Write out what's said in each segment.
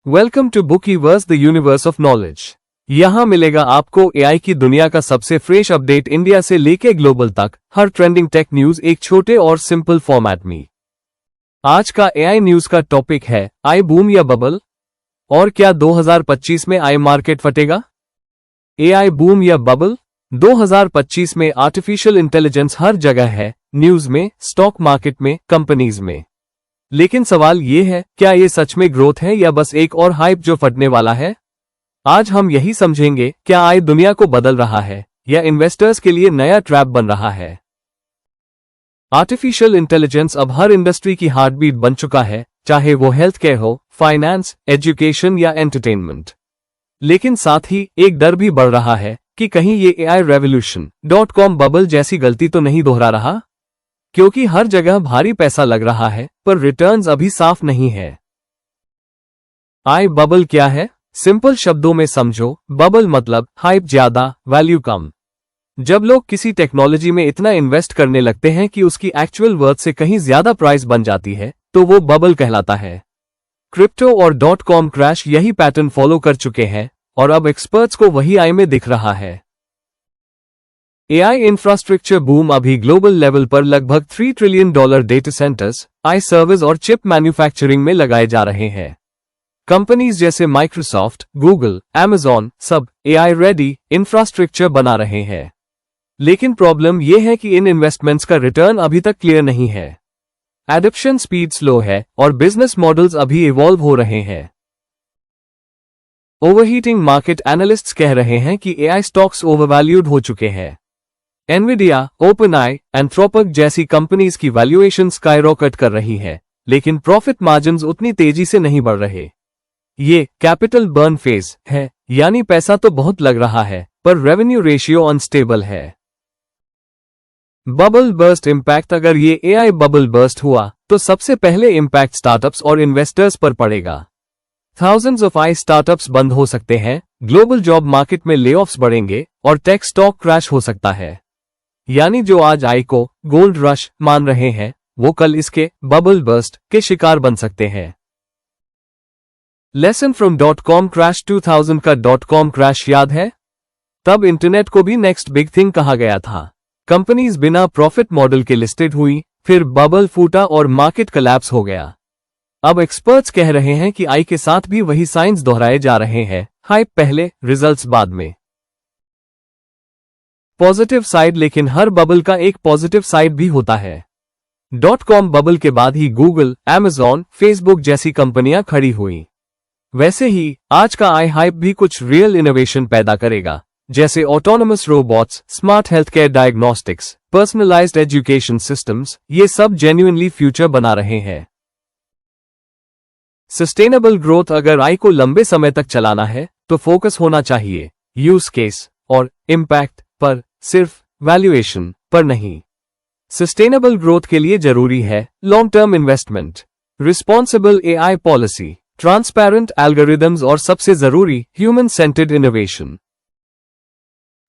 Welcome to Bookiverse the universe of knowledge. यहाँ मिलेगा आपको एआई की दुनिया का सबसे फ्रेश अपडेट, इंडिया से लेके ग्लोबल तक, हर ट्रेंडिंग टेक न्यूज एक छोटे और सिंपल फॉर्मेट में। आज का एआई न्यूज का टॉपिक है आई बूम या बबल, और क्या 2025 में आई मार्केट फटेगा। एआई बूम या बबल। 2025 में आर्टिफिशियल इंटेलिजेंस हर जगह है, न्यूज में, स्टॉक मार्केट में, कंपनीज में। लेकिन सवाल ये है, क्या ये सच में ग्रोथ है या बस एक और हाइप जो फटने वाला है। आज हम यही समझेंगे, क्या आई दुनिया को बदल रहा है या इन्वेस्टर्स के लिए नया ट्रैप बन रहा है। आर्टिफिशियल इंटेलिजेंस अब हर इंडस्ट्री की हार्टबीट बन चुका है, चाहे वो हेल्थ केयर हो, फाइनेंस, एजुकेशन या एंटरटेनमेंट। लेकिन साथ ही एक डर भी बढ़ रहा है कि कहीं ये एआई रेवोल्यूशन .com बबल जैसी गलती तो नहीं दोहरा रहा, क्योंकि हर जगह भारी पैसा लग रहा है पर रिटर्न्स अभी साफ नहीं है। आई बबल क्या है, सिंपल शब्दों में समझो। बबल मतलब हाइप ज्यादा, वैल्यू कम। जब लोग किसी टेक्नोलॉजी में इतना इन्वेस्ट करने लगते हैं कि उसकी एक्चुअल वर्थ से कहीं ज्यादा प्राइस बन जाती है, तो वो बबल कहलाता है। क्रिप्टो और .com क्रैश यही पैटर्न फॉलो कर चुके हैं और अब एक्सपर्ट्स को वही आई में दिख रहा है। AI infrastructure boom. अभी ग्लोबल लेवल पर लगभग $3 ट्रिलियन डेटा सेंटर्स, आई सर्विस और चिप मैन्युफैक्चरिंग में लगाए जा रहे हैं। कंपनीज जैसे माइक्रोसॉफ्ट, गूगल, अमेजॉन सब एआई रेडी इंफ्रास्ट्रक्चर बना रहे हैं। लेकिन प्रॉब्लम यह है कि इन इन्वेस्टमेंट्स का रिटर्न अभी तक क्लियर नहीं है। एडॉप्शन स्पीड स्लो है और बिजनेस मॉडल्स अभी इवॉल्व हो रहे हैं। ओवरहीटिंग। मार्केट एनालिस्ट्स कह रहे हैं कि एआई स्टॉक्स ओवरवैल्यूड हो चुके हैं। एनविडिया, ओपनआई, एंथ्रोपिक जैसी कंपनीज की वैल्यूएशन स्काईरॉकेट कर रही है, लेकिन प्रॉफिट मार्जिन्स उतनी तेजी से नहीं बढ़ रहे। ये कैपिटल बर्न फेज है, यानी पैसा तो बहुत लग रहा है पर रेवेन्यू रेशियो अनस्टेबल है। Bubble burst impact. अगर ये एआई बबल बर्स्ट हुआ तो सबसे पहले इंपैक्ट स्टार्टअप्स और इन्वेस्टर्स पर पड़ेगा। थाउजेंड्स ऑफ आई स्टार्टअप्स बंद हो सकते हैं, ग्लोबल जॉब मार्केट में लेऑफ्स बढ़ेंगे और टेक स्टॉक क्रैश हो सकता है। यानी जो आज आई को गोल्ड रश मान रहे हैं, वो कल इसके बबल बर्स्ट के शिकार बन सकते हैं। Lesson from .com crash. 2000 का .com क्रैश याद है? तब इंटरनेट को भी नेक्स्ट बिग थिंग कहा गया था। कंपनीज बिना प्रॉफिट मॉडल के लिस्टेड हुई, फिर बबल फूटा और मार्केट कोलैप्स हो गया। अब एक्सपर्ट्स कह रहे हैं कि आई के साथ भी वही साइंस दोहराए जा रहे हैं, हाइप पहले, रिजल्ट्स बाद में। Positive side. लेकिन हर बबल का एक पॉजिटिव साइड भी होता है। .com बबल के बाद ही गूगल, अमेजॉन, फेसबुक जैसी कंपनियां खड़ी हुई। वैसे ही आज का आई हाइप भी कुछ रियल इनोवेशन पैदा करेगा, जैसे autonomous robots, smart health care diagnostics, personalised education systems. ये सब जेन्युइनली फ्यूचर बना रहे हैं। Sustainable growth. अगर आई को लंबे समय तक चलाना है तो फोकस होना चाहिए यूज केस और इम्पैक्ट पर, सिर्फ वैल्यूएशन पर नहीं। सस्टेनेबल ग्रोथ के लिए जरूरी है long term investment, responsible AI policy, transparent algorithms और सबसे जरूरी human centred innovation.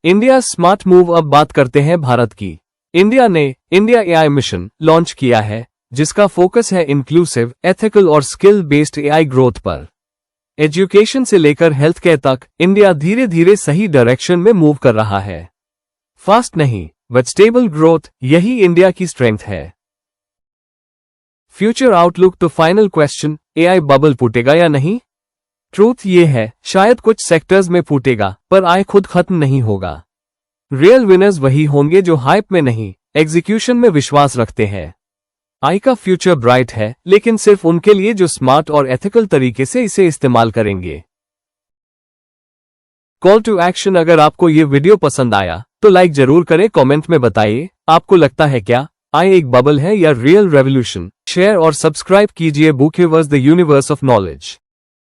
India smart move. अब बात करते हैं भारत की। इंडिया ने इंडिया एआई मिशन लॉन्च किया है, जिसका फोकस है इंक्लूसिव, एथिकल और स्किल बेस्ड एआई ग्रोथ पर। एजुकेशन से लेकर हेल्थ केयर तक इंडिया धीरे धीरे सही डायरेक्शन में मूव कर रहा है। फास्ट नहीं बट स्टेबल ग्रोथ, यही इंडिया की स्ट्रेंथ है। Future outlook. तो फाइनल क्वेश्चन, एआई बबल फूटेगा या नहीं? ट्रूथ ये है, शायद कुछ सेक्टर्स में फूटेगा पर आई खुद खत्म नहीं होगा। रियल विनर्स वही होंगे जो हाइप में नहीं, एग्जीक्यूशन में विश्वास रखते हैं। आई का फ्यूचर ब्राइट है, लेकिन सिर्फ उनके लिए जो स्मार्ट और एथिकल तरीके से इसे इस्तेमाल करेंगे। Call to action. अगर आपको ये वीडियो पसंद आया तो लाइक जरूर करें, कमेंट में बताइए आपको लगता है क्या आई एक बबल है या रियल रेवोल्यूशन। शेयर और सब्सक्राइब कीजिए बुकीवर्स द यूनिवर्स ऑफ नॉलेज।